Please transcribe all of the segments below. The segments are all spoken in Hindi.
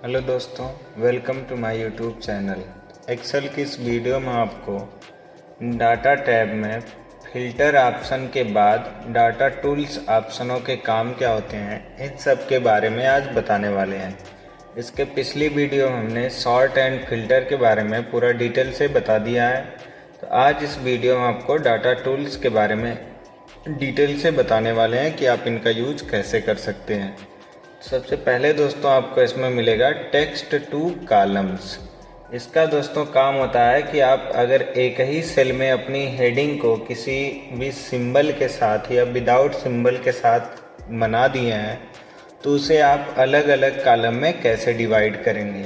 हेलो दोस्तों, welcome to my YouTube channel. Excel की इस वीडियो में आपको डाटा टैब में फिल्टर ऑप्शन के बाद डाटा टूल्स ऑप्शनों के काम क्या होते हैं, इन सब के बारे में आज बताने वाले हैं। इसके पिछली वीडियो में हमने सॉर्ट एंड फिल्टर के बारे में पूरा डिटेल से बता दिया है। तो आज इस वीडियो में आपको डाटा टूल्स के बारे में डिटेल से बताने वाले हैं कि आप इनका यूज कैसे कर सकते हैं। सबसे पहले दोस्तों आपको इसमें मिलेगा टेक्स्ट टू कॉलम्स। इसका दोस्तों काम होता है कि आप अगर एक ही सेल में अपनी हेडिंग को किसी भी सिंबल के साथ या विदाउट सिंबल के साथ बना दिए हैं तो उसे आप अलग अलग कॉलम में कैसे डिवाइड करेंगे।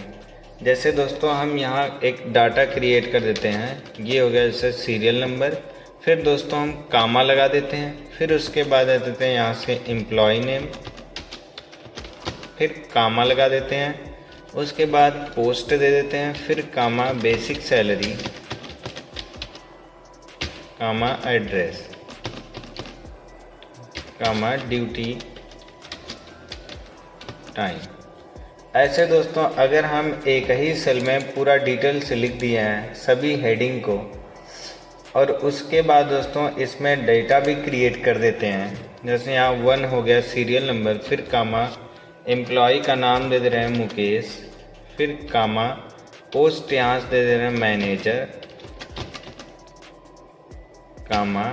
जैसे दोस्तों हम यहाँ एक डाटा क्रिएट कर देते हैं, ये हो गया जैसे सीरियल नंबर। फिर दोस्तों हम कामा लगा देते हैं, फिर उसके बाद आ देते हैं यहाँ से एम्प्लॉय नेम, फिर कामा लगा देते हैं, उसके बाद पोस्ट दे देते हैं, फिर कामा बेसिक सैलरी, कामा एड्रेस, कामा ड्यूटी टाइम। ऐसे दोस्तों अगर हम एक ही सेल में पूरा डिटेल से लिख दिए हैं सभी हेडिंग को, और उसके बाद दोस्तों इसमें डेटा भी क्रिएट कर देते हैं, जैसे यहाँ 1 हो गया सीरियल नंबर, फिर कामा एम्प्लॉय का नाम दे दे रहे हैं मुकेश, फिर कामा पोस्ट यहाँ से दे दे रहे हैं मैनेजर, कामा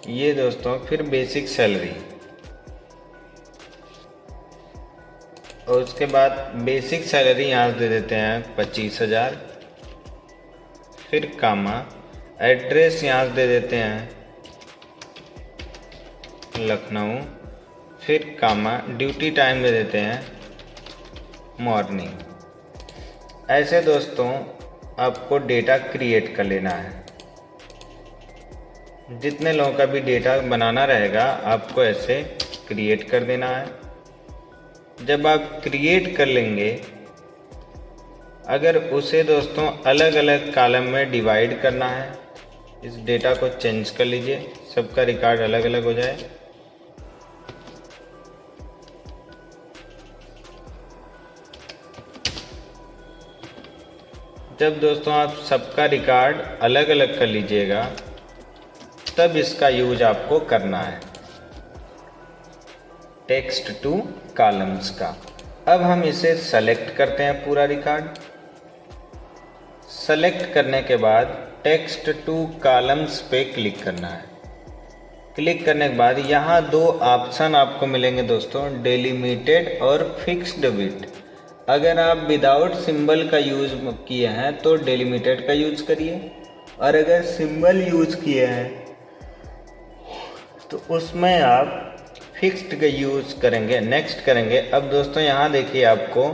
ये दोस्तों फिर बेसिक सैलरी, और उसके बाद बेसिक सैलरी यहाँ से दे देते हैं 25,000, फिर कामा एड्रेस यहाँ से दे देते हैं लखनऊ, फिर कामा ड्यूटी टाइम दे देते हैं मॉर्निंग। ऐसे दोस्तों आपको डेटा क्रिएट कर लेना है। जितने लोगों का भी डेटा बनाना रहेगा आपको ऐसे क्रिएट कर देना है। जब आप क्रिएट कर लेंगे, अगर उसे दोस्तों अलग अलग कॉलम में डिवाइड करना है, इस डेटा को चेंज कर लीजिए, सबका रिकॉर्ड अलग अलग हो जाए। जब दोस्तों आप सबका रिकॉर्ड अलग अलग कर लीजिएगा तब इसका यूज आपको करना है टेक्स्ट टू कॉलम्स का। अब हम इसे सेलेक्ट करते हैं पूरा रिकॉर्ड। सेलेक्ट करने के बाद टेक्स्ट टू कॉलम्स पे क्लिक करना है। क्लिक करने के बाद यहाँ 2 ऑप्शन आपको मिलेंगे दोस्तों, डेलिमिटेड और फिक्स्ड विड्थ। अगर आप विदाउट सिंबल का यूज किए हैं तो डेलिमिटेड का यूज करिए, और अगर सिंबल यूज किए हैं तो उसमें आप फिक्स्ड का यूज करेंगे, नेक्स्ट करेंगे। अब दोस्तों यहाँ देखिए आपको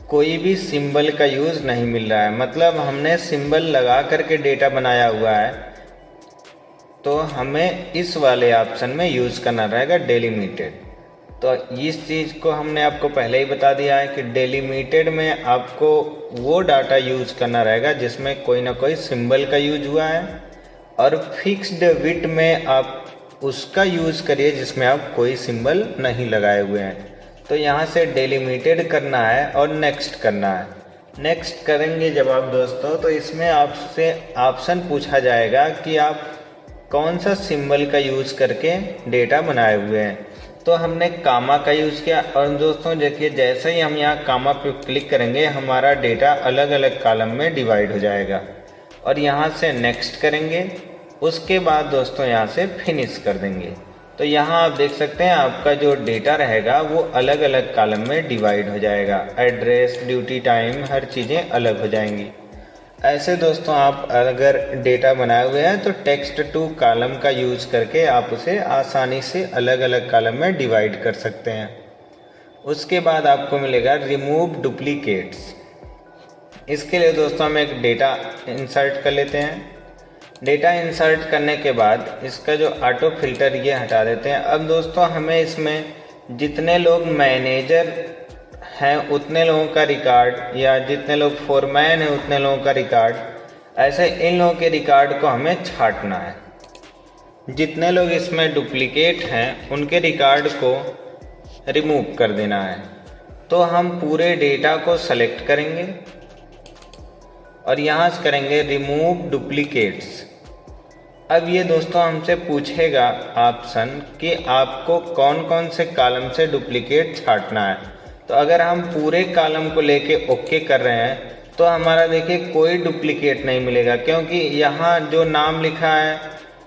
कोई भी सिंबल का यूज नहीं मिल रहा है, मतलब हमने सिंबल लगा करके डेटा बनाया हुआ है, तो हमें इस वाले ऑप्शन में यूज करना रहेगा डेलिमिटेड। तो इस चीज़ को हमने आपको पहले ही बता दिया है कि डेलिमिटेड में आपको वो डाटा यूज करना रहेगा जिसमें कोई ना कोई सिंबल का यूज हुआ है, और फिक्स्ड विड्थ में आप उसका यूज करिए जिसमें आप कोई सिंबल नहीं लगाए हुए हैं। तो यहाँ से डेलिमिटेड करना है और नेक्स्ट करना है। नेक्स्ट करेंगे जब आप दोस्तों, तो इसमें आपसे ऑप्शन पूछा जाएगा कि आप कौन सा सिंबल का यूज करके डेटा बनाए हुए हैं। तो हमने कामा का यूज़ किया, और दोस्तों देखिए जैसे ही हम यहाँ कामा पे क्लिक करेंगे हमारा डेटा अलग अलग कॉलम में डिवाइड हो जाएगा, और यहाँ से नेक्स्ट करेंगे, उसके बाद दोस्तों यहाँ से फिनिश कर देंगे। तो यहाँ आप देख सकते हैं आपका जो डेटा रहेगा वो अलग अलग कॉलम में डिवाइड हो जाएगा, एड्रेस, ड्यूटी टाइम, हर चीज़ें अलग हो जाएंगी। ऐसे दोस्तों आप अगर डेटा बनाए हुए हैं तो टेक्स्ट टू कॉलम का यूज करके आप उसे आसानी से अलग अलग कॉलम में डिवाइड कर सकते हैं। उसके बाद आपको मिलेगा रिमूव डुप्लीकेट्स। इसके लिए दोस्तों हम एक डेटा इंसर्ट कर लेते हैं। डेटा इंसर्ट करने के बाद इसका जो ऑटो फिल्टर ये हटा देते हैं। अब दोस्तों हमें इसमें जितने लोग मैनेजर हैं उतने लोगों का रिकॉर्ड, या जितने लोग फोरमैन हैं उतने लोगों का रिकॉर्ड, ऐसे इन लोगों के रिकॉर्ड को हमें छांटना है। जितने लोग इसमें डुप्लीकेट हैं उनके रिकॉर्ड को रिमूव कर देना है। तो हम पूरे डेटा को सेलेक्ट करेंगे और यहाँ से करेंगे रिमूव डुप्लीकेट्स। अब ये दोस्तों हमसे पूछेगा ऑप्शन कि आपको कौन कौन से कॉलम से डुप्लीकेट छांटना है। तो अगर हम पूरे कॉलम को लेके ओके कर रहे हैं तो हमारा देखिए कोई डुप्लीकेट नहीं मिलेगा, क्योंकि यहाँ जो नाम लिखा है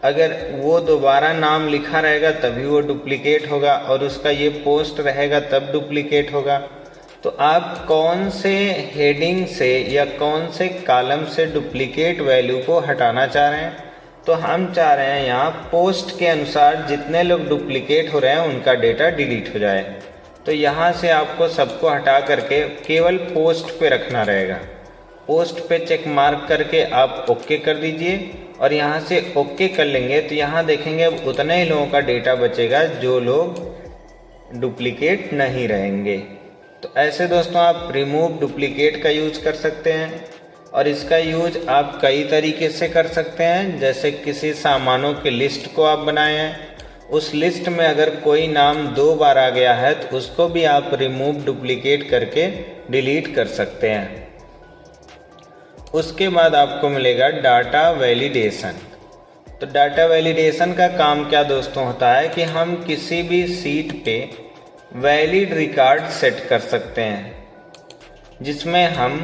अगर वो दोबारा नाम लिखा रहेगा तभी वो डुप्लीकेट होगा, और उसका ये पोस्ट रहेगा तब डुप्लीकेट होगा। तो आप कौन से हेडिंग से या कौन से कॉलम से डुप्लीकेट वैल्यू को हटाना चाह रहे हैं? तो हम चाह रहे हैं यहाँ पोस्ट के अनुसार जितने लोग डुप्लीकेट हो रहे हैं उनका डेटा डिलीट हो जाए। तो यहाँ से आपको सबको हटा करके केवल पोस्ट पे रखना रहेगा। पोस्ट पे चेक मार्क करके आप ओके कर दीजिए, और यहाँ से ओके कर लेंगे तो यहाँ देखेंगे अब उतने ही लोगों का डेटा बचेगा जो लोग डुप्लीकेट नहीं रहेंगे। तो ऐसे दोस्तों आप रिमूव डुप्लीकेट का यूज़ कर सकते हैं, और इसका यूज आप कई तरीके से कर सकते हैं। जैसे किसी सामानों की लिस्ट को आप बनाए हैं, उस लिस्ट में अगर कोई नाम 2 बार आ गया है तो उसको भी आप रिमूव डुप्लीकेट करके डिलीट कर सकते हैं। उसके बाद आपको मिलेगा डाटा वैलिडेशन। तो डाटा वैलिडेशन का काम क्या दोस्तों होता है कि हम किसी भी सीट पे वैलिड रिकॉर्ड सेट कर सकते हैं, जिसमें हम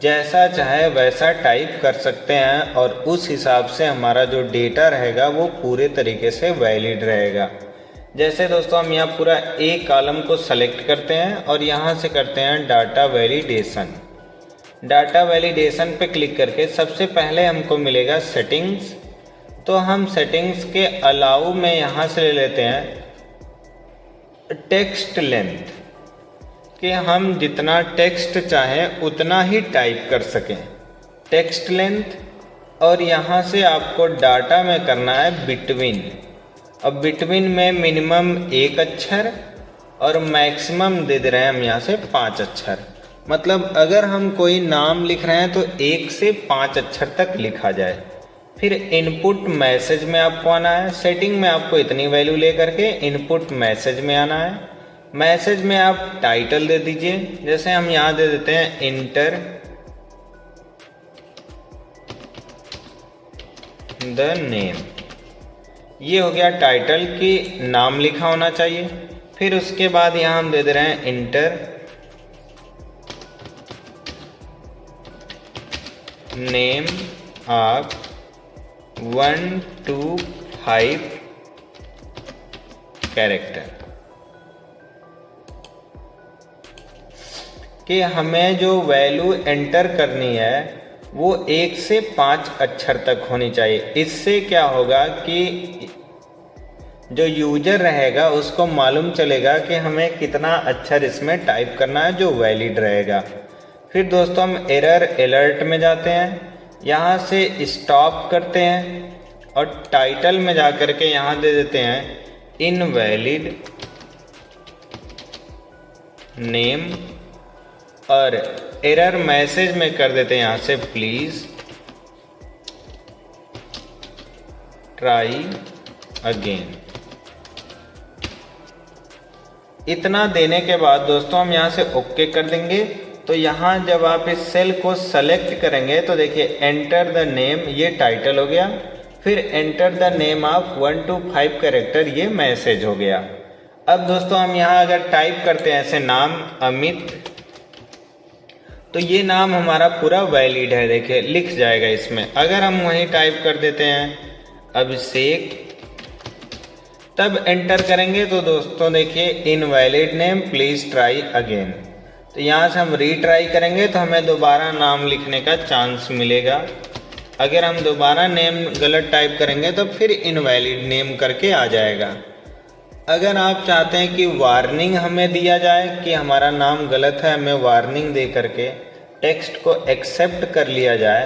जैसा चाहे वैसा टाइप कर सकते हैं और उस हिसाब से हमारा जो डेटा रहेगा वो पूरे तरीके से वैलिड रहेगा। जैसे दोस्तों हम यहाँ पूरा ए कॉलम को सेलेक्ट करते हैं और यहाँ से करते हैं डाटा वैलिडेशन। डाटा वैलिडेशन पे क्लिक करके सबसे पहले हमको मिलेगा सेटिंग्स। तो हम सेटिंग्स के अलाउ में यहाँ से ले लेते हैं टेक्स्ट लेंथ, कि हम जितना टेक्स्ट चाहें उतना ही टाइप कर सकें, टेक्स्ट लेंथ। और यहाँ से आपको डाटा में करना है बिटवीन। अब बिटवीन में मिनिमम 1 अक्षर और मैक्सिमम दे दे रहे हैं हम यहाँ से 5 अक्षर। मतलब अगर हम कोई नाम लिख रहे हैं तो 1 से 5 अक्षर तक लिखा जाए। फिर इनपुट मैसेज में आपको आना है। सेटिंग में आपको इतनी वैल्यू लेकर के इनपुट मैसेज में आना है। मैसेज में आप टाइटल दे दीजिए, जैसे हम यहाँ दे देते हैं इंटर द नेम। ये हो गया टाइटल की नाम लिखा होना चाहिए। फिर उसके बाद यहाँ हम दे दे रहे हैं inter name of 1 to 5 character, कि हमें जो वैल्यू एंटर करनी है वो 1 से 5 अक्षर तक होनी चाहिए। इससे क्या होगा कि जो यूजर रहेगा उसको मालूम चलेगा कि हमें कितना अक्षर इसमें टाइप करना है जो वैलिड रहेगा। फिर दोस्तों हम एरर अलर्ट में जाते हैं, यहाँ से स्टॉप करते हैं और टाइटल में जा कर के यहाँ दे देते हैं इनवैलिड नेम, और एरर मैसेज में कर देते हैं यहाँ से प्लीज ट्राई अगेन। इतना देने के बाद दोस्तों हम यहाँ से ओके कर देंगे। तो यहाँ जब आप इस सेल को सेलेक्ट करेंगे तो देखिए एंटर द नेम, ये टाइटल हो गया। फिर enter the name of 1 to 5 character, ये मैसेज हो गया। अब दोस्तों हम यहाँ अगर टाइप करते हैं ऐसे नाम अमित, तो ये नाम हमारा पूरा वैलिड है, देखिए लिख जाएगा इसमें। अगर हम वहीं टाइप कर देते हैं अभिषेक, तब एंटर करेंगे तो दोस्तों देखिए invalid name please try again. तो यहाँ से हम रीट्राई करेंगे तो हमें दोबारा नाम लिखने का चांस मिलेगा। अगर हम दोबारा नेम गलत टाइप करेंगे तो फिर इनवैलिड नेम करके आ जाएगा। अगर आप चाहते हैं कि वार्निंग हमें दिया जाए कि हमारा नाम गलत है, हमें वार्निंग दे करके टेक्स्ट को एक्सेप्ट कर लिया जाए,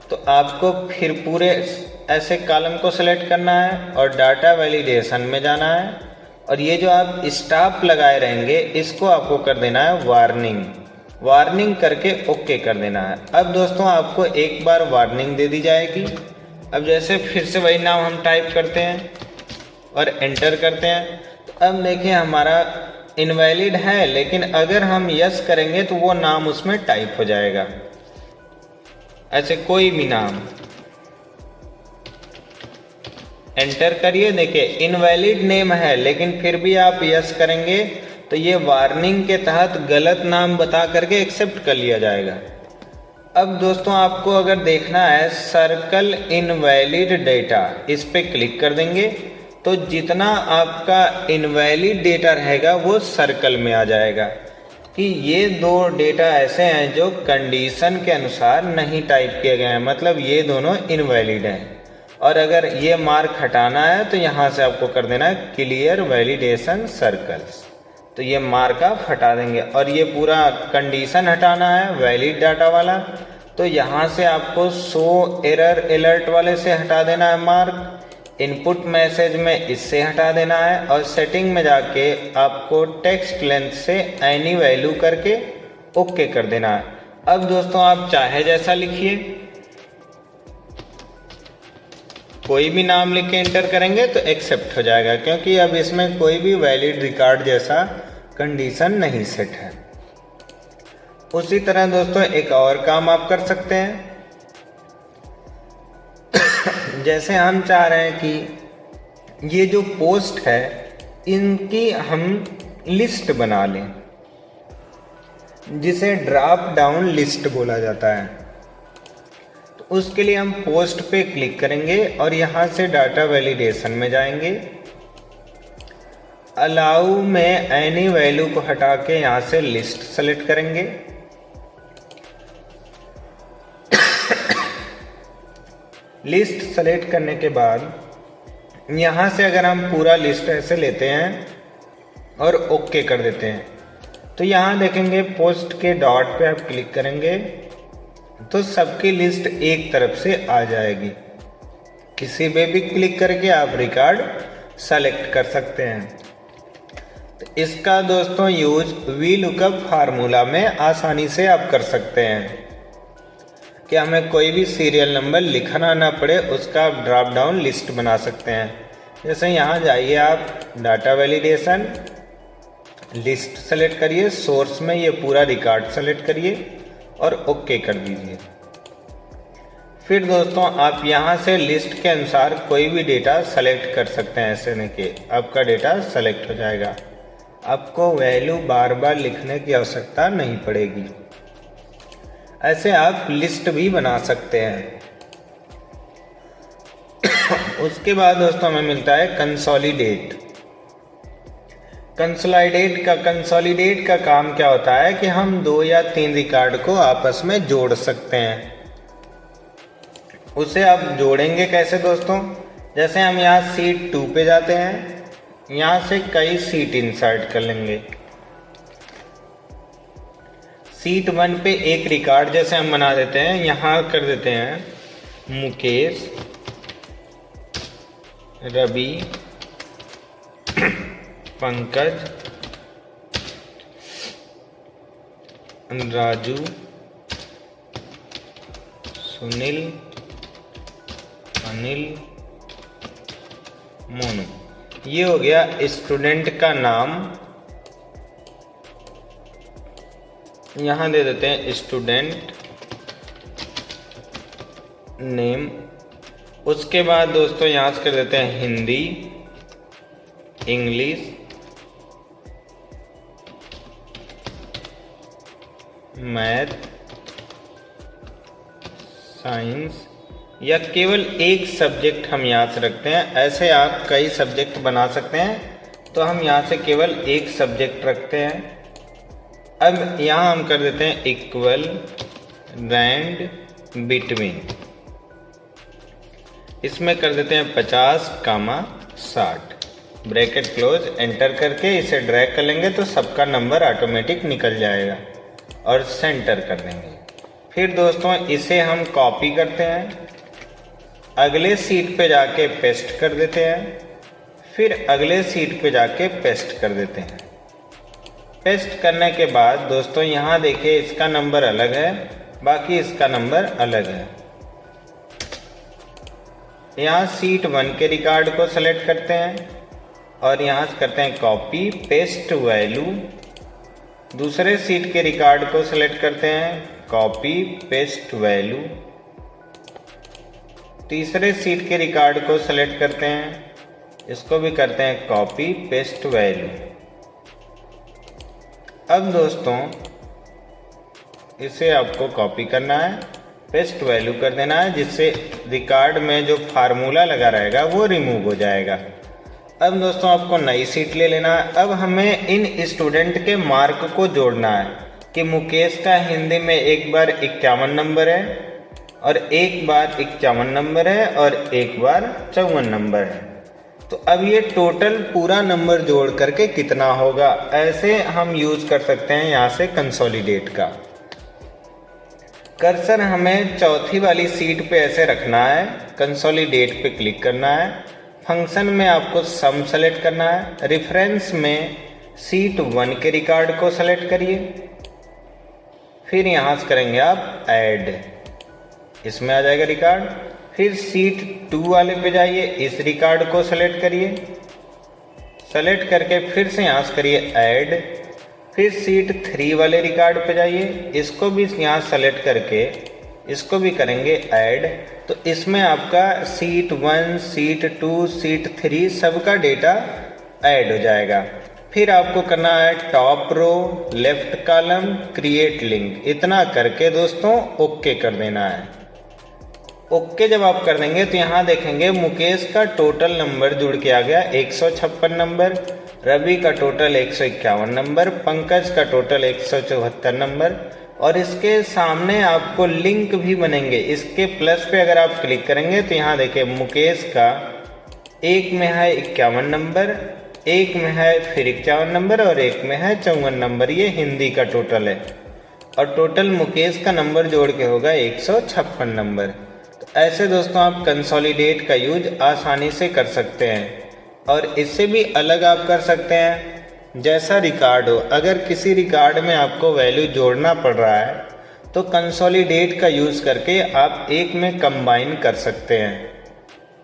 तो आपको फिर पूरे ऐसे कॉलम को सेलेक्ट करना है और डाटा वैलिडेशन में जाना है, और ये जो आप स्टॉप लगाए रहेंगे इसको आपको कर देना है वार्निंग। वार्निंग करके ओके कर देना है। अब दोस्तों आपको एक बार वार्निंग दे दी जाएगी। अब जैसे फिर से वही नाम हम टाइप करते हैं और एंटर करते हैं, तो अब देखिए हमारा इनवैलिड है, लेकिन अगर हम यस करेंगे तो वो नाम उसमें टाइप हो जाएगा। ऐसे कोई भी नाम एंटर करिए, देखिए इनवैलिड नेम है, लेकिन फिर भी आप यस करेंगे तो ये वार्निंग के तहत गलत नाम बता करके एक्सेप्ट कर लिया जाएगा। अब दोस्तों आपको अगर देखना है सर्कल इनवैलिड डेटा, इस पे क्लिक कर देंगे तो जितना आपका इनवैलिड डेटा रहेगा वो सर्कल में आ जाएगा कि ये दो डेटा ऐसे हैं जो कंडीशन के अनुसार नहीं टाइप किए गए हैं, मतलब ये दोनों इनवैलिड हैं। और अगर ये मार्क हटाना है तो यहाँ से आपको कर देना है क्लियर वैलिडेशन सर्कल्स, तो ये मार्क आप हटा देंगे। और ये पूरा कंडीशन हटाना है वैलिड डाटा वाला, तो यहाँ से आपको शो एरर अलर्ट वाले से हटा देना है मार्क, इनपुट मैसेज में इससे हटा देना है, और सेटिंग में जाके आपको टेक्स्ट लेंथ से एनी वैल्यू करके ओके कर देना है। अब दोस्तों आप चाहे जैसा लिखिए, कोई भी नाम लिख के एंटर करेंगे तो एक्सेप्ट हो जाएगा, क्योंकि अब इसमें कोई भी वैलिड रिकॉर्ड जैसा कंडीशन नहीं सेट है। उसी तरह दोस्तों एक और काम आप कर सकते हैं, जैसे हम चाह रहे हैं कि ये जो पोस्ट है इनकी हम लिस्ट बना लें, जिसे ड्रॉप डाउन लिस्ट बोला जाता है। तो उसके लिए हम पोस्ट पे क्लिक करेंगे और यहाँ से डाटा वैलिडेशन में जाएंगे, अलाउ में एनी वैल्यू को हटा के यहाँ से लिस्ट सेलेक्ट करेंगे। लिस्ट सेलेक्ट करने के बाद यहाँ से अगर हम पूरा लिस्ट ऐसे लेते हैं और ओके कर देते हैं, तो यहाँ देखेंगे पोस्ट के डॉट पे आप क्लिक करेंगे तो सबकी लिस्ट एक तरफ से आ जाएगी। किसी पे भी क्लिक करके आप रिकॉर्ड सेलेक्ट कर सकते हैं। तो इसका दोस्तों यूज वी लुकअप फार्मूला में आसानी से आप कर सकते हैं कि हमें कोई भी सीरियल नंबर लिखना ना पड़े, उसका आप ड्रॉप डाउन लिस्ट बना सकते हैं। जैसे यहाँ जाइए आप डाटा वैलिडेशन, लिस्ट सेलेक्ट करिए, सोर्स में ये पूरा रिकॉर्ड सेलेक्ट करिए और ओके कर दीजिए। फिर दोस्तों आप यहाँ से लिस्ट के अनुसार कोई भी डेटा सेलेक्ट कर सकते हैं, ऐसे नहीं कि आपका डेटा सेलेक्ट हो जाएगा, आपको वैल्यू बार बार लिखने की आवश्यकता नहीं पड़ेगी। ऐसे आप लिस्ट भी बना सकते हैं। उसके बाद दोस्तों हमें मिलता है कंसोलिडेट। कंसोलिडेट का काम क्या होता है कि हम 2 या 3 रिकॉर्ड को आपस में जोड़ सकते हैं। उसे आप जोड़ेंगे कैसे दोस्तों, जैसे हम यहाँ सीट 2 पे जाते हैं, यहाँ से कई सीट इंसर्ट कर लेंगे। सीट 1 पे एक रिकॉर्ड जैसे हम बना देते हैं, यहाँ कर देते हैं मुकेश, रवि, पंकज, राजू, सुनील, अनिल, मोनू। ये हो गया स्टूडेंट का नाम, यहाँ दे देते हैं स्टूडेंट नेम। उसके बाद दोस्तों यहाँ से कर देते हैं हिंदी, इंग्लिश, मैथ, साइंस, या केवल एक सब्जेक्ट हम यहाँ से रखते हैं। ऐसे आप कई सब्जेक्ट बना सकते हैं, तो हम यहाँ से केवल एक सब्जेक्ट रखते हैं। अब यहाँ हम कर देते हैं इक्वल रैंड बिटवीन, इसमें कर देते हैं 50, 60, ब्रैकेट क्लोज, एंटर करके इसे ड्रैग कर लेंगे तो सबका नंबर ऑटोमेटिक निकल जाएगा और सेंटर कर देंगे। फिर दोस्तों इसे हम कॉपी करते हैं, अगले सीट पे जाके पेस्ट कर देते हैं, फिर अगले सीट पे जाके पेस्ट कर देते हैं। पेस्ट करने के बाद दोस्तों यहाँ देखिए इसका नंबर अलग है, बाकी इसका नंबर अलग है। यहाँ सीट 1 के रिकॉर्ड को सेलेक्ट करते हैं, और यहाँ से करते हैं कॉपी पेस्ट वैल्यू। दूसरे सीट के रिकॉर्ड को सेलेक्ट करते हैं, कॉपी पेस्ट वैल्यू। तीसरे सीट के रिकॉर्ड को सेलेक्ट करते हैं, इसको भी करते हैं कॉपी पेस्ट वैल्यू। अब दोस्तों इसे आपको कॉपी करना है, पेस्ट वैल्यू कर देना है, जिससे रिकॉर्ड में जो फार्मूला लगा रहेगा वो रिमूव हो जाएगा। अब दोस्तों आपको नई सीट ले लेना है। अब हमें इन स्टूडेंट के मार्क को जोड़ना है कि मुकेश का हिंदी में एक बार 51 नंबर है और एक बार 51 नंबर है और एक बार 54 नंबर है। तो अब ये टोटल पूरा नंबर जोड़ करके कितना होगा, ऐसे हम यूज कर सकते हैं यहाँ से कंसोलिडेट का। कर्सर हमें चौथी वाली सीट पे ऐसे रखना है, कंसोलिडेट पे क्लिक करना है, फंक्शन में आपको सम सेलेक्ट करना है, रेफरेंस में सीट 1 के रिकॉर्ड को सेलेक्ट करिए, फिर यहाँ से करेंगे आप ऐड, इसमें आ जाएगा रिकॉर्ड। फिर सीट 2 वाले पे जाइए, इस रिकॉर्ड को सेलेक्ट करिए, सेलेक्ट करके फिर से यहाँ से करिए ऐड। फिर सीट 3 वाले रिकॉर्ड पे जाइए, इसको भी यहाँ सेलेक्ट करके इसको भी करेंगे ऐड। तो इसमें आपका सीट 1, सीट 2, सीट 3 सबका डेटा ऐड हो जाएगा। फिर आपको करना है top row, left column, create link, इतना करके दोस्तों ओके कर देना है। ओके जब आप कर देंगे तो यहाँ देखेंगे मुकेश का टोटल नंबर जुड़ के आ गया 156 नंबर, रवि का टोटल 151 नंबर, पंकज का टोटल 174 नंबर, और इसके सामने आपको लिंक भी बनेंगे। इसके प्लस पे अगर आप क्लिक करेंगे तो यहाँ देखिए मुकेश का एक में है 51 नंबर, एक में है फिर 51 नंबर और एक में है 54 नंबर, ये हिंदी का टोटल है। और टोटल मुकेश का नंबर जोड़ के होगा 156 नंबर। तो ऐसे दोस्तों आप कंसोलिडेट का यूज आसानी से कर सकते हैं। और इससे भी अलग आप कर सकते हैं, जैसा रिकॉर्ड हो, अगर किसी रिकॉर्ड में आपको वैल्यू जोड़ना पड़ रहा है तो कंसोलिडेट का यूज़ करके आप एक में कंबाइन कर सकते हैं।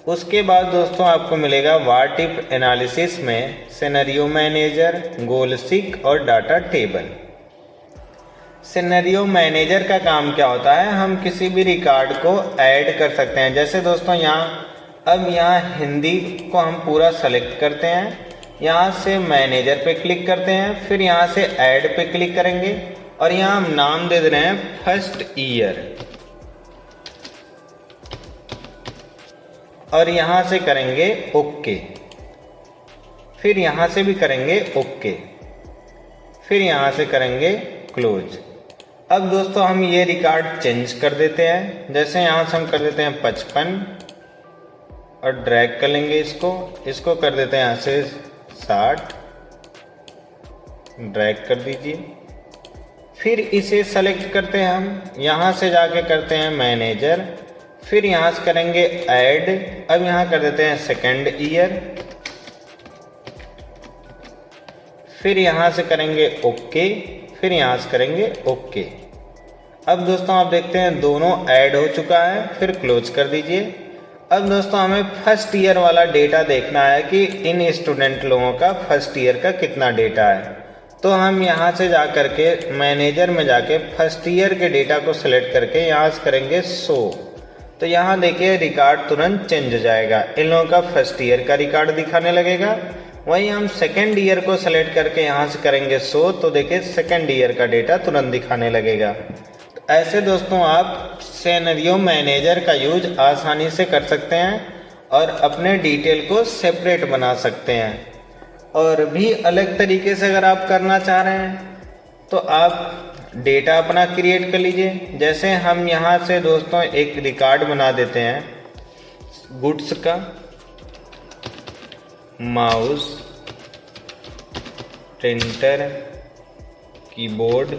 उसके बाद दोस्तों आपको मिलेगा व्हाट इफ एनालिसिस में सिनेरियो मैनेजर, गोल सीक और डाटा टेबल। सिनेरियो मैनेजर का काम क्या होता है, हम किसी भी रिकॉर्ड को ऐड कर सकते हैं। जैसे दोस्तों यहाँ हिंदी को हम पूरा सेलेक्ट करते हैं, यहाँ से मैनेजर पे क्लिक करते हैं, फिर यहाँ से ऐड पे क्लिक करेंगे और यहाँ हम नाम दे रहे हैं फर्स्ट ईयर, और यहाँ से करेंगे ओके, फिर यहाँ से भी करेंगे ओके, फिर यहाँ से करेंगे क्लोज। अब दोस्तों हम ये रिकॉर्ड चेंज कर देते हैं। जैसे यहाँ से हम कर देते हैं 55 और ड्रैग कर लेंगे इसको कर देते हैं यहाँ से 60, ड्रैग कर दीजिए। फिर इसे सेलेक्ट करते हैं हम, यहाँ से जाके करते हैं मैनेजर, फिर यहाँ से करेंगे ऐड। अब यहाँ कर देते हैं सेकेंड ईयर, फिर यहाँ से करेंगे ओके, फिर यहाँ से करेंगे ओके। अब दोस्तों आप देखते हैं दोनों ऐड हो चुका है, फिर क्लोज कर दीजिए। अब दोस्तों हमें फर्स्ट ईयर वाला डेटा देखना है कि इन स्टूडेंट लोगों का फर्स्ट ईयर का कितना डेटा है। तो हम यहाँ से जा कर के मैनेजर में जाके फर्स्ट ईयर के डेटा को सिलेक्ट करके यहाँ से करेंगे शो। तो यहाँ देखिए रिकॉर्ड तुरंत चेंज हो जाएगा, इन लोगों का फर्स्ट ईयर का रिकॉर्ड दिखाने लगेगा। वहीं हम सेकेंड ईयर को सेलेक्ट करके यहाँ से करेंगे शो, तो देखिए सेकेंड ईयर का डेटा तुरंत दिखाने लगेगा। ऐसे दोस्तों आप सिनेरियो मैनेजर का यूज आसानी से कर सकते हैं और अपने डिटेल को सेपरेट बना सकते हैं। और भी अलग तरीके से अगर आप करना चाह रहे हैं तो आप डेटा अपना क्रिएट कर लीजिए। जैसे हम यहाँ से दोस्तों एक रिकॉर्ड बना देते हैं गुड्स का, mouse, printer, keyboard,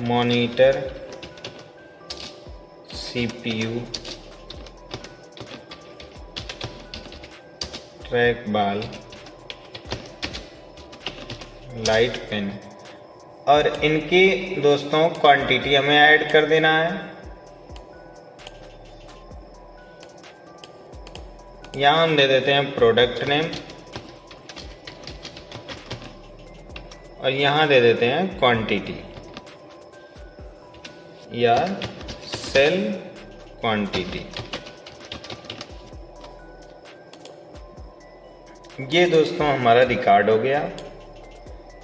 monitor, CPU, track ball, light pen, और इनकी दोस्तों क्वांटिटी हमें ऐड कर देना है। यहाँ हम दे देते हैं प्रोडक्ट नेम और यहाँ दे देते हैं क्वांटिटी या सेल क्वांटिटी। ये दोस्तों हमारा रिकॉर्ड हो गया।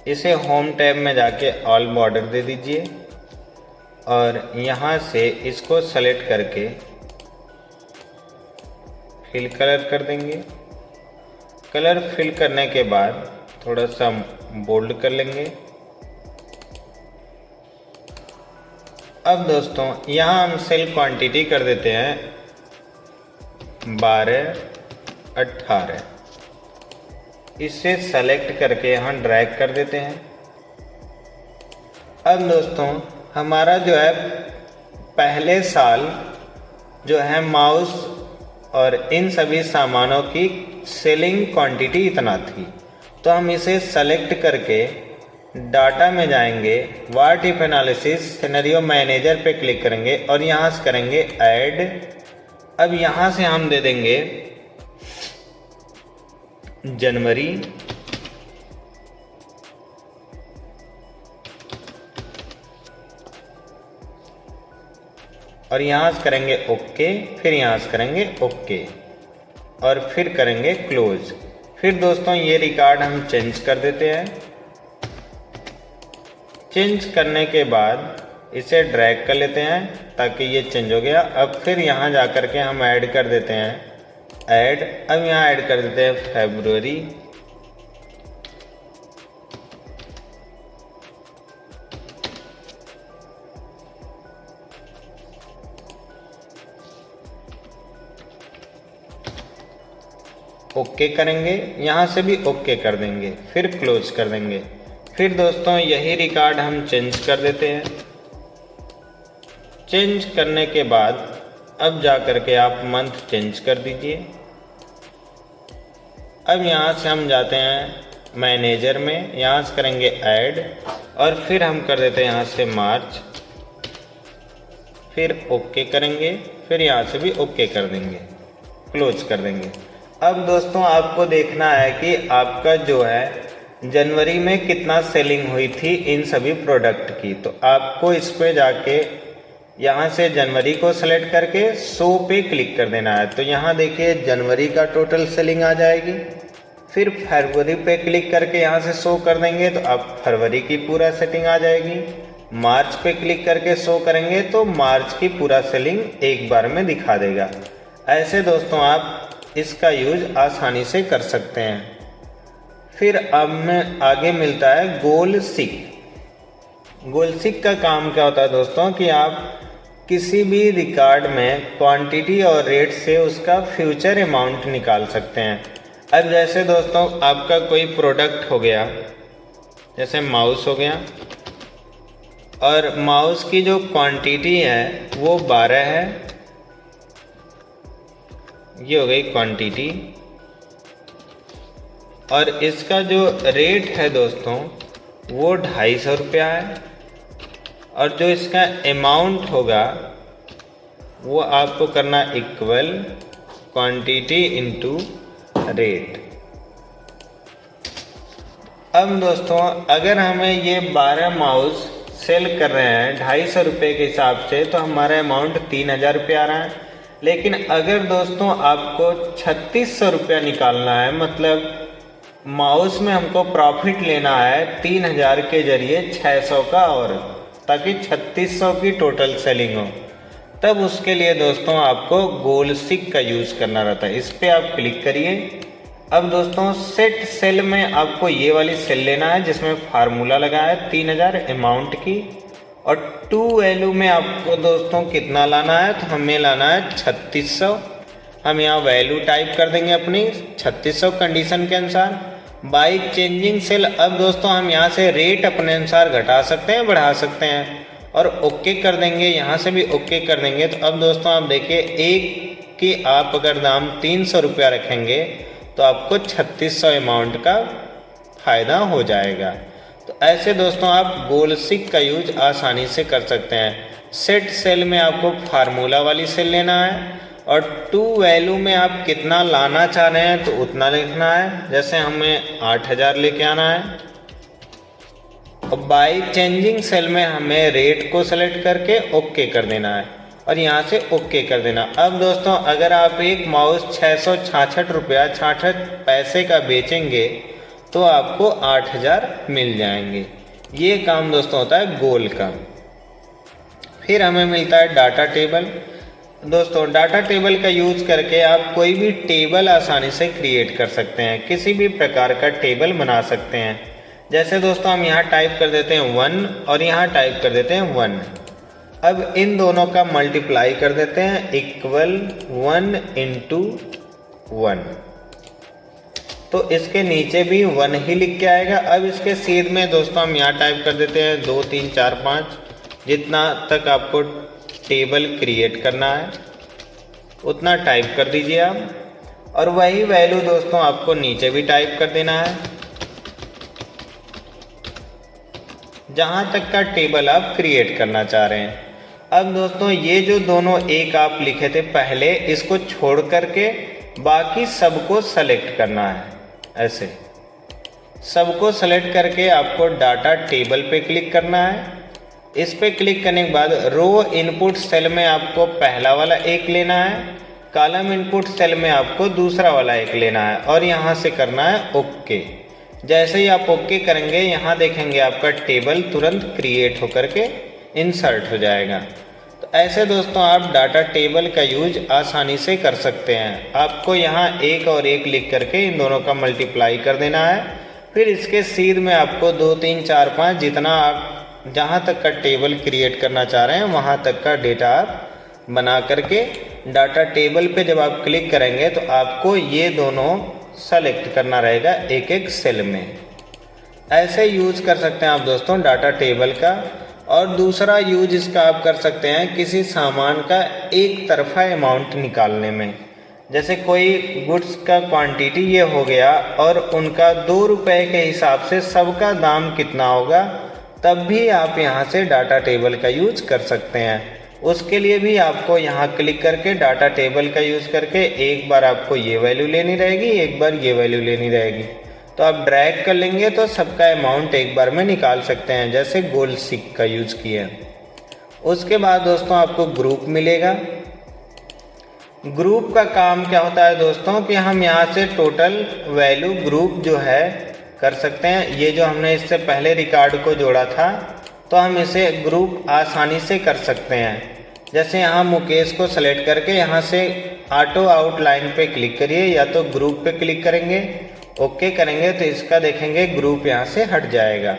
इसे होम टैब में जाके ऑल बॉर्डर दे दीजिए और यहाँ से इसको सेलेक्ट करके फिल कलर कर देंगे। कलर फिल करने के बाद थोड़ा सा बोल्ड कर लेंगे। अब दोस्तों यहाँ हम सेल क्वांटिटी कर देते हैं 12-18। इसे सेलेक्ट करके यहाँ ड्रैग कर देते हैं। अब दोस्तों हमारा जो है पहले साल जो है माउस और इन सभी सामानों की सेलिंग क्वांटिटी इतना थी, तो हम इसे सेलेक्ट करके डाटा में जाएंगे, what if analysis scenario manager पे क्लिक करेंगे और यहाँ से करेंगे ऐड। अब यहाँ से हम दे देंगे जनवरी और यहाँ से करेंगे ओके, फिर यहाँ से करेंगे ओके और फिर करेंगे क्लोज। फिर दोस्तों ये रिकॉर्ड हम चेंज कर देते हैं। चेंज करने के बाद इसे ड्रैग कर लेते हैं ताकि ये चेंज हो गया। अब फिर यहाँ जा कर के हम ऐड कर देते हैं ऐड। अब यहाँ ऐड कर देते हैं फरवरी ओके करेंगे, यहाँ से भी ओके कर देंगे, फिर क्लोज कर देंगे। फिर दोस्तों यही रिकॉर्ड हम चेंज कर देते हैं। चेंज करने के बाद अब जा कर के आप मंथ चेंज कर दीजिए। अब यहाँ से हम जाते हैं मैनेजर में, यहाँ से करेंगे ऐड और फिर हम कर देते हैं यहाँ से मार्च, फिर ओके करेंगे, फिर यहाँ से भी ओके कर देंगे, क्लोज कर देंगे। अब दोस्तों आपको देखना है कि आपका जो है जनवरी में कितना सेलिंग हुई थी इन सभी प्रोडक्ट की। तो आपको इस पे जाके यहाँ से जनवरी को सेलेक्ट करके 100 पे क्लिक कर देना है। तो यहाँ देखिए जनवरी का टोटल सेलिंग आ जाएगी। फिर फरवरी पे क्लिक करके यहाँ से 100 कर देंगे तो अब फरवरी की पूरा सेटिंग आ जाएगी। मार्च पे क्लिक करके 100 करेंगे तो मार्च की पूरा सेलिंग एक बार में दिखा देगा। ऐसे दोस्तों आप इसका यूज आसानी से कर सकते हैं। फिर अब में आगे मिलता है गोल सीक। गोल सीक का काम क्या होता है दोस्तों कि आप किसी भी रिकॉर्ड में क्वांटिटी और रेट से उसका फ्यूचर अमाउंट निकाल सकते हैं। अब जैसे दोस्तों आपका कोई प्रोडक्ट हो गया, जैसे माउस हो गया और माउस की जो क्वांटिटी है वो 12 है, ये हो गई क्वांटिटी, और इसका जो रेट है दोस्तों वो 250 रुपया है, और जो इसका अमाउंट होगा वो आपको करना इक्वल क्वांटिटी इनटू रेट। अब दोस्तों अगर हमें ये 12 माउस सेल कर रहे हैं 250 रुपये के हिसाब से तो हमारा अमाउंट 3000 रुपया आ रहा है। लेकिन अगर दोस्तों आपको 3600 रुपया निकालना है, मतलब माउस में हमको प्रॉफिट लेना है 3000 के जरिए 600 का, और ताकि 3600 की टोटल सेलिंग हो, तब उसके लिए दोस्तों आपको गोल सीक का यूज़ करना रहता है। इस पर आप क्लिक करिए। अब दोस्तों सेट सेल में आपको ये वाली सेल लेना है जिसमें फार्मूला लगा है 3000 अमाउंट की, और टू वैल्यू में आपको दोस्तों कितना लाना है, तो हमें लाना है 3600। हम यहाँ वैल्यू टाइप कर देंगे अपनी 3600 कंडीशन के अनुसार। बाई चेंजिंग सेल अब दोस्तों हम यहाँ से रेट अपने अनुसार घटा सकते हैं, बढ़ा सकते हैं, और ओके कर देंगे। यहाँ से भी ओके कर देंगे। तो अब दोस्तों आप देखिए एक की आप अगर दाम 300 रुपया रखेंगे तो आपको 3600 अमाउंट का फ़ायदा हो जाएगा। तो ऐसे दोस्तों आप गोल सीक का यूज आसानी से कर सकते हैं। सेट सेल में आपको फार्मूला वाली सेल लेना है, और टू वैल्यू में आप कितना लाना चाह रहे हैं तो उतना लिखना है। जैसे हमें 8000 लेके आना है और बाई चेंजिंग सेल में हमें रेट को सेलेक्ट करके ओके कर देना है और यहाँ से ओके कर देना। अब दोस्तों अगर आप एक माउस 666 रुपया 66 पैसे का बेचेंगे तो आपको 8000 मिल जाएंगे। ये काम दोस्तों होता है गोल का। फिर हमें मिलता है डाटा टेबल। दोस्तों डाटा टेबल का यूज़ करके आप कोई भी टेबल आसानी से क्रिएट कर सकते हैं, किसी भी प्रकार का टेबल बना सकते हैं। जैसे दोस्तों हम यहाँ टाइप कर देते हैं 1 और यहाँ टाइप कर देते हैं 1। अब इन दोनों का मल्टीप्लाई कर देते हैं इक्वल 1 × 1, तो इसके नीचे भी 1 ही लिख के आएगा। अब इसके सीध में दोस्तों हम यहाँ टाइप कर देते हैं 2 3 4 5, जितना तक आपको टेबल क्रिएट करना है उतना टाइप कर दीजिए आप। और वही वैल्यू दोस्तों आपको नीचे भी टाइप कर देना है जहां तक का टेबल आप क्रिएट करना चाह रहे हैं। अब दोस्तों ये जो दोनों एक आप लिखे थे पहले, इसको छोड़ करके बाकी सबको सेलेक्ट करना है। ऐसे सबको सेलेक्ट करके आपको डाटा टेबल पे क्लिक करना है। इस पे क्लिक करने के बाद रो इनपुट सेल में आपको पहला वाला एक लेना है, कॉलम इनपुट सेल में आपको दूसरा वाला एक लेना है और यहाँ से करना है ओके। जैसे ही आप ओके करेंगे यहाँ देखेंगे आपका टेबल तुरंत क्रिएट होकर के इंसर्ट हो जाएगा। तो ऐसे दोस्तों आप डाटा टेबल का यूज आसानी से कर सकते हैं। आपको यहाँ एक और एक लिख करके इन दोनों का मल्टीप्लाई कर देना है। फिर इसके सीध में आपको 2 3 4 5 जितना आप जहाँ तक का टेबल क्रिएट करना चाह रहे हैं वहाँ तक का डेटा आप बना करके डाटा टेबल पे जब आप क्लिक करेंगे तो आपको ये दोनों सेलेक्ट करना रहेगा एक एक सेल में। ऐसे यूज कर सकते हैं आप दोस्तों डाटा टेबल का। और दूसरा यूज इसका आप कर सकते हैं किसी सामान का एक तरफा अमाउंट निकालने में। जैसे कोई गुड्स का क्वांटिटी ये हो गया और उनका 2 रुपये के हिसाब से सबका दाम कितना होगा, तब भी आप यहाँ से डाटा टेबल का यूज कर सकते हैं। उसके लिए भी आपको यहाँ क्लिक करके डाटा टेबल का यूज़ करके एक बार आपको ये वैल्यू लेनी रहेगी, एक बार ये वैल्यू लेनी रहेगी। तो आप ड्रैग कर लेंगे तो सबका अमाउंट एक बार में निकाल सकते हैं, जैसे गोल्ड सिक का यूज़ किया। उसके बाद दोस्तों आपको ग्रुप मिलेगा। ग्रुप का काम क्या होता है दोस्तों कि हम यहाँ से टोटल वैल्यू ग्रुप जो है कर सकते हैं। ये जो हमने इससे पहले रिकॉर्ड को जोड़ा था तो हम इसे ग्रुप आसानी से कर सकते हैं। जैसे यहाँ मुकेश को सेलेक्ट करके यहाँ से ऑटो आउटलाइन पे क्लिक करिए या तो ग्रुप पे क्लिक करेंगे, ओके करेंगे तो इसका देखेंगे ग्रुप यहाँ से हट जाएगा।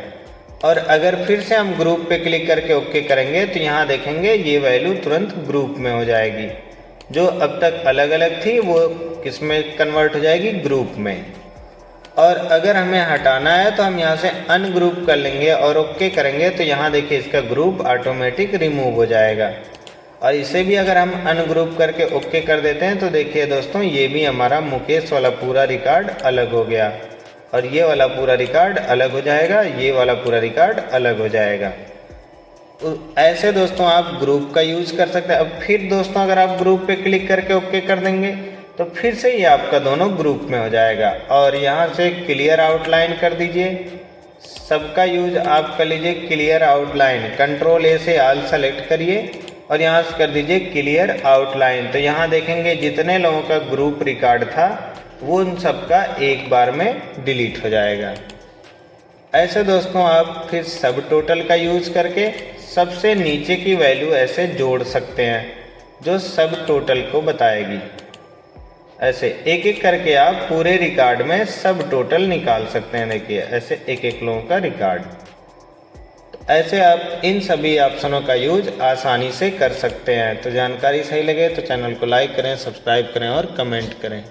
और अगर फिर से हम ग्रुप पे क्लिक करके ओके करेंगे तो यहाँ देखेंगे ये वैल्यू तुरंत ग्रुप में हो जाएगी। जो अब तक अलग अलग थी वो किस में कन्वर्ट हो जाएगी, ग्रुप में। और अगर हमें हटाना है तो हम यहाँ से अनग्रुप कर लेंगे और ओके करेंगे तो यहाँ देखिए इसका ग्रुप ऑटोमेटिक रिमूव हो जाएगा। और इसे भी अगर हम अनग्रुप करके ओके कर देते हैं तो देखिए दोस्तों ये भी हमारा मुकेश वाला पूरा रिकॉर्ड अलग हो गया और ये वाला पूरा रिकॉर्ड अलग हो जाएगा, ये वाला पूरा रिकॉर्ड अलग हो जाएगा। तो ऐसे दोस्तों आप ग्रुप का यूज़ कर सकते हैं। अब फिर दोस्तों अगर आप ग्रुप पे क्लिक करके ओके कर देंगे तो फिर से ये आपका दोनों ग्रुप में हो जाएगा। और यहाँ से क्लियर आउटलाइन कर दीजिए, सबका यूज आप कर लीजिए क्लियर आउटलाइन, कंट्रोल ए से ऑल सेलेक्ट करिए और यहाँ से कर दीजिए क्लियर आउटलाइन। तो यहाँ देखेंगे जितने लोगों का ग्रुप रिकॉर्ड था वो उन सबका एक बार में डिलीट हो जाएगा। ऐसे दोस्तों आप फिर सब टोटल का यूज करके सबसे नीचे की वैल्यू ऐसे जोड़ सकते हैं जो सब टोटल को बताएगी। ऐसे एक एक करके आप पूरे रिकॉर्ड में सब टोटल निकाल सकते हैं। देखिए ऐसे एक एक लोगों का रिकॉर्ड। तो ऐसे आप इन सभी ऑप्शनों का यूज आसानी से कर सकते हैं। तो जानकारी सही लगे तो चैनल को लाइक करें, सब्सक्राइब करें और कमेंट करें।